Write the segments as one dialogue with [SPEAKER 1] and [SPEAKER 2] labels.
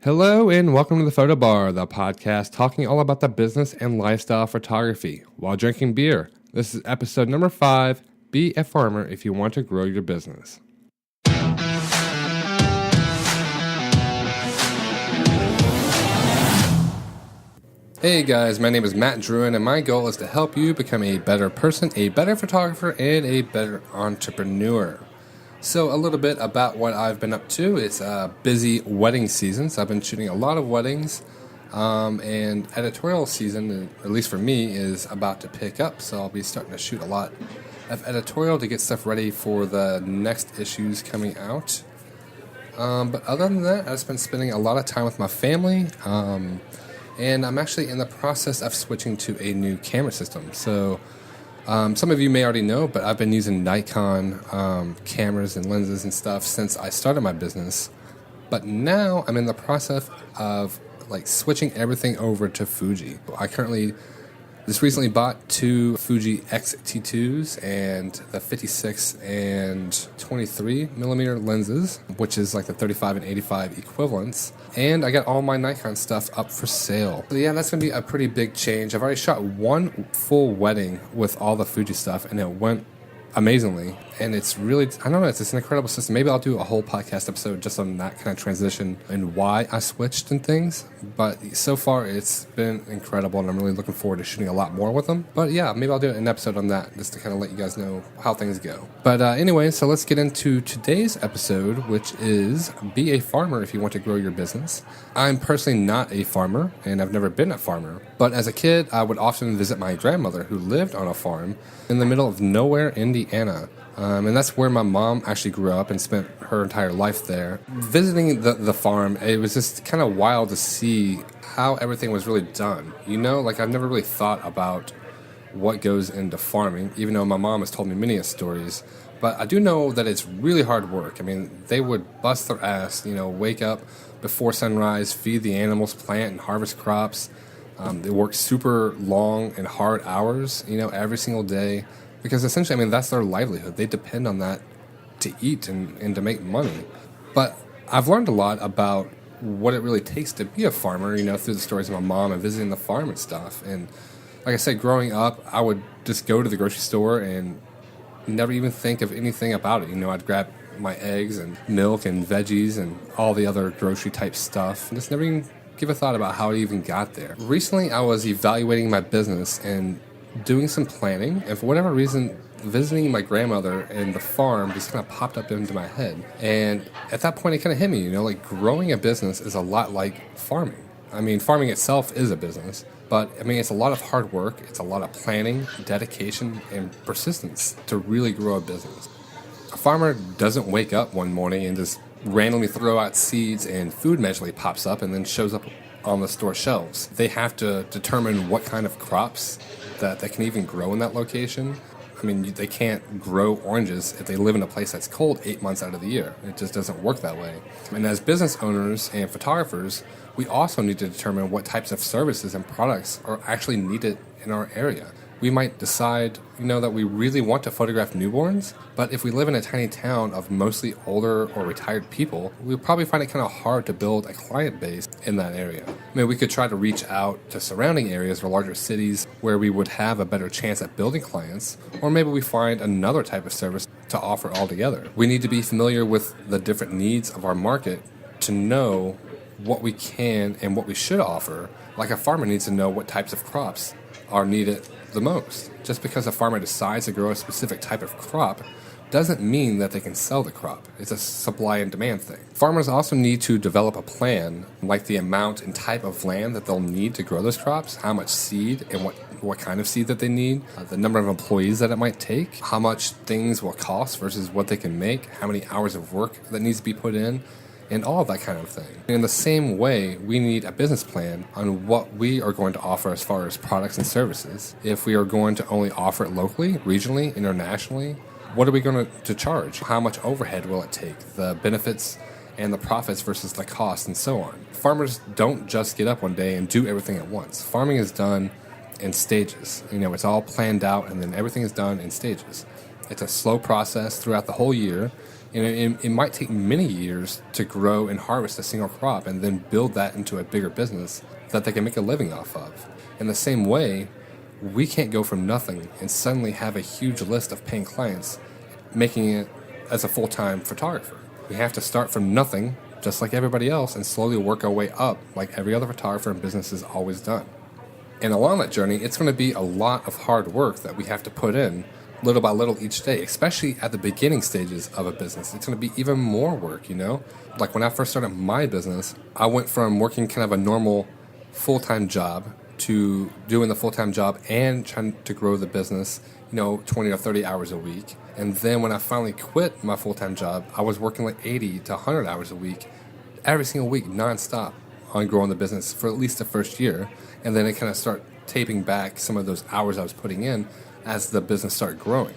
[SPEAKER 1] Hello and welcome to the Photo Bar, the podcast talking all about the business and lifestyle of photography while drinking beer. This is episode number 5, Be a Farmer if you want to grow your business. Hey guys, my name is Matt Druin and my goal is to help you become a better person, a better photographer, and a better entrepreneur. So a little bit about what I've been up to. It's a busy wedding season, so I've been shooting a lot of weddings, and editorial season, at least for me, is about to pick up, so I'll be starting to shoot a lot of editorial to get stuff ready for the next issues coming out. But other than that, I've been spending a lot of time with my family, and I'm actually in the process of switching to a new camera system. So some of you may already know, but I've been using Nikon cameras and lenses and stuff since I started my business. But now I'm in the process of switching everything over to Fuji. I just recently bought 2 Fuji X-T2s and the 56 and 23 millimeter lenses, which is like the 35 and 85 equivalents. And I got all my Nikon stuff up for sale. So yeah, that's going to be a pretty big change. I've already shot one full wedding with all the Fuji stuff, and it went amazingly. And it's really, I don't know, it's an incredible system. Maybe I'll do a whole podcast episode just on that kind of transition and why I switched and things. But so far, it's been incredible, and I'm really looking forward to shooting a lot more with them. But yeah, maybe I'll do an episode on that just to kind of let you guys know how things go. But anyway, so let's get into today's episode, which is Be a Farmer if you want to grow your business. I'm personally not a farmer, and I've never been a farmer. But as a kid, I would often visit my grandmother who lived on a farm in the middle of nowhere, Indiana. And that's where my mom actually grew up and spent her entire life there. Visiting the farm, it was just kind of wild to see how everything was really done. You know, I've never really thought about what goes into farming, even though my mom has told me many stories. But I do know that it's really hard work. I mean, they would bust their ass, wake up before sunrise, feed the animals, plant and harvest crops. They work super long and hard hours, every single day. Because essentially, that's their livelihood. They depend on that to eat and to make money. But I've learned a lot about what it really takes to be a farmer, through the stories of my mom and visiting the farm and stuff. And like I said, growing up, I would just go to the grocery store and never even think of anything about it. I'd grab my eggs and milk and veggies and all the other grocery type stuff. And just never even give a thought about how I even got there. Recently, I was evaluating my business and doing some planning, and for whatever reason, visiting my grandmother and the farm just kind of popped up into my head. And at that point, it kind of hit me, growing a business is a lot like farming. Farming itself is a business, but it's a lot of hard work, it's a lot of planning, dedication, and persistence to really grow a business. A farmer doesn't wake up one morning and just randomly throw out seeds and food magically pops up and then shows up on the store shelves. They have to determine what kind of crops that can even grow in that location. They can't grow oranges if they live in a place that's cold 8 months out of the year. It just doesn't work that way. And as business owners and photographers, we also need to determine what types of services and products are actually needed in our area. We might decide, that we really want to photograph newborns, but if we live in a tiny town of mostly older or retired people, we'll probably find it kind of hard to build a client base in that area. We could try to reach out to surrounding areas or larger cities where we would have a better chance at building clients, or maybe we find another type of service to offer altogether. We need to be familiar with the different needs of our market to know what we can and what we should offer. Like a farmer needs to know what types of crops are needed the most. Just because a farmer decides to grow a specific type of crop doesn't mean that they can sell the crop. It's a supply and demand thing. Farmers also need to develop a plan, like the amount and type of land that they'll need to grow those crops, how much seed and what kind of seed that they need, the number of employees that it might take, how much things will cost versus what they can make, how many hours of work that needs to be put in, and all of that kind of thing. In the same way, we need a business plan on what we are going to offer as far as products and services. If we are going to only offer it locally, regionally, internationally, what are we going to charge? How much overhead will it take? The benefits and the profits versus the cost and so on. Farmers don't just get up one day and do everything at once. Farming is done in stages. It's all planned out and then everything is done in stages. It's a slow process throughout the whole year. It might take many years to grow and harvest a single crop and then build that into a bigger business that they can make a living off of. In the same way, we can't go from nothing and suddenly have a huge list of paying clients, making it as a full-time photographer. We have to start from nothing, just like everybody else, and slowly work our way up like every other photographer in business has always done. And along that journey, it's going to be a lot of hard work that we have to put in little by little each day, especially at the beginning stages of a business. It's going to be even more work, Like when I first started my business, I went from working kind of a normal full-time job to doing the full-time job and trying to grow the business, 20 or 30 hours a week. And then when I finally quit my full-time job, I was working like 80 to 100 hours a week, every single week, nonstop on growing the business for at least the first year. And then it kind of start taping back some of those hours I was putting in as the business started growing.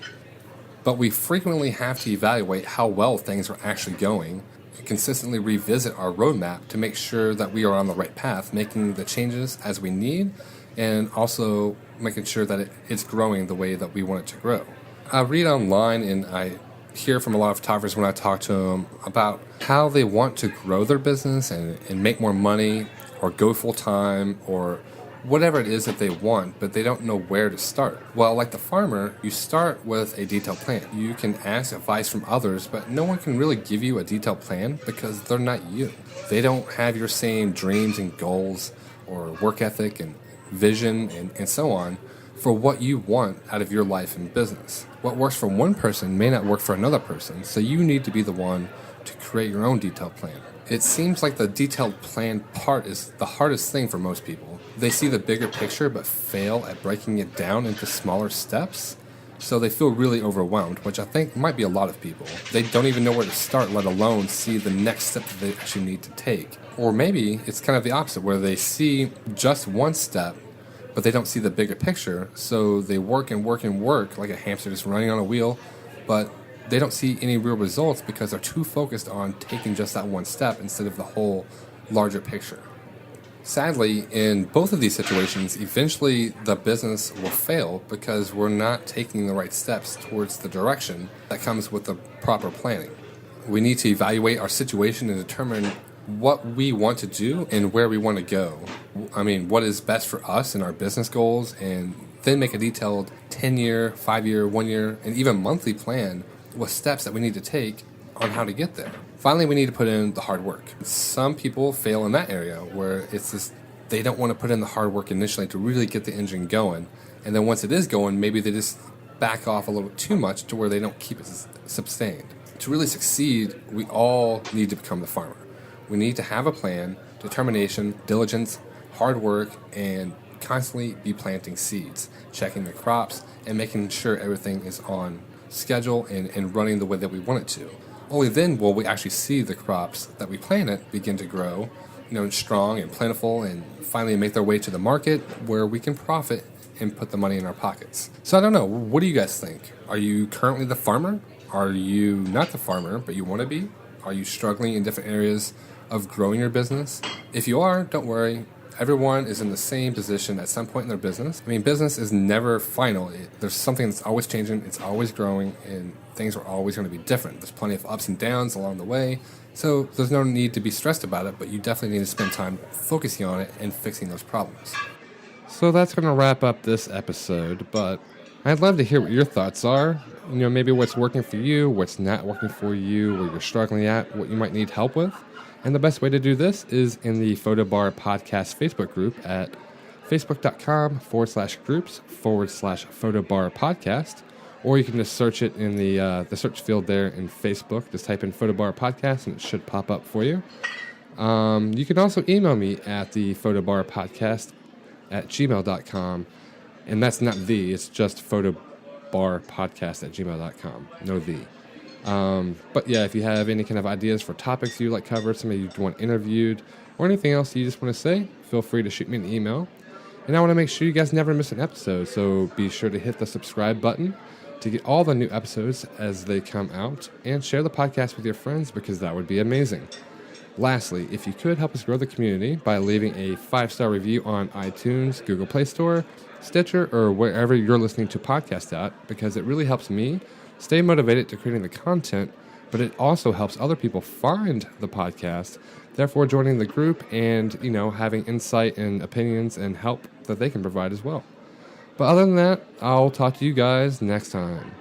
[SPEAKER 1] But we frequently have to evaluate how well things are actually going and consistently revisit our roadmap to make sure that we are on the right path, making the changes as we need, and also making sure that it's growing the way that we want it to grow. I read online and I hear from a lot of photographers when I talk to them about how they want to grow their business and make more money or go full-time or whatever it is that they want, but they don't know where to start. Well, like the farmer, you start with a detailed plan. You can ask advice from others, but no one can really give you a detailed plan because they're not you. They don't have your same dreams and goals or work ethic and vision and so on for what you want out of your life and business. What works for one person may not work for another person, so you need to be the one to create your own detailed plan. It seems like the detailed plan part is the hardest thing for most people. They see the bigger picture but fail at breaking it down into smaller steps, so they feel really overwhelmed, which I think might be a lot of people. They don't even know where to start, let alone see the next step that they actually need to take. Or maybe it's kind of the opposite, where they see just one step but they don't see the bigger picture, so they work and work and work like a hamster just running on a wheel, but they don't see any real results because they're too focused on taking just that one step instead of the whole larger picture. Sadly, in both of these situations, eventually the business will fail because we're not taking the right steps towards the direction that comes with the proper planning. We need to evaluate our situation and determine what we want to do and where we want to go. What is best for us and our business goals, and then make a detailed 10-year, 5-year, 1-year, and even monthly plan with steps that we need to take on how to get there. Finally, we need to put in the hard work. Some people fail in that area where it's just they don't want to put in the hard work initially to really get the engine going, and then once it is going, maybe they just back off a little too much to where they don't keep it sustained. To really succeed, we all need to become the farmer. We need to have a plan, determination, diligence, hard work, and constantly be planting seeds, checking the crops, and making sure everything is on schedule and running the way that we want it to. Only then will we actually see the crops that we planted begin to grow, strong and plentiful, and finally make their way to the market where we can profit and put the money in our pockets. So I don't know, what do you guys think? Are you currently the farmer? Are you not the farmer, but you want to be? Are you struggling in different areas of growing your business? If you are, don't worry. Everyone is in the same position at some point in their business. Business is never final. There's something that's always changing, it's always growing, and things are always going to be different. There's plenty of ups and downs along the way, so there's no need to be stressed about it, but you definitely need to spend time focusing on it and fixing those problems. So that's going to wrap up this episode, but I'd love to hear what your thoughts are. Maybe what's working for you, what's not working for you, where you're struggling at, what you might need help with. And the best way to do this is in the Photo Bar Podcast Facebook group at facebook.com/groups/Photo Bar Podcast. Or you can just search it in the search field there in Facebook. Just type in Photo Bar Podcast and it should pop up for you. You can also email me at the Photo Bar Podcast at gmail.com. And that's not the, it's just photobarpodcast at gmail.com. No the. But yeah, if you have any kind of ideas for topics you'd like covered, somebody you want interviewed, or anything else you just want to say, feel free to shoot me an email. And I want to make sure you guys never miss an episode, so be sure to hit the subscribe button to get all the new episodes as they come out, and share the podcast with your friends because that would be amazing. Lastly, if you could help us grow the community by leaving a 5-star review on iTunes, Google Play Store, Stitcher, or wherever you're listening to podcasts at, because it really helps me stay motivated to creating the content but it also helps other people find the podcast, therefore joining the group and, having insight and opinions and help that they can provide as well. But other than that, I'll talk to you guys next time.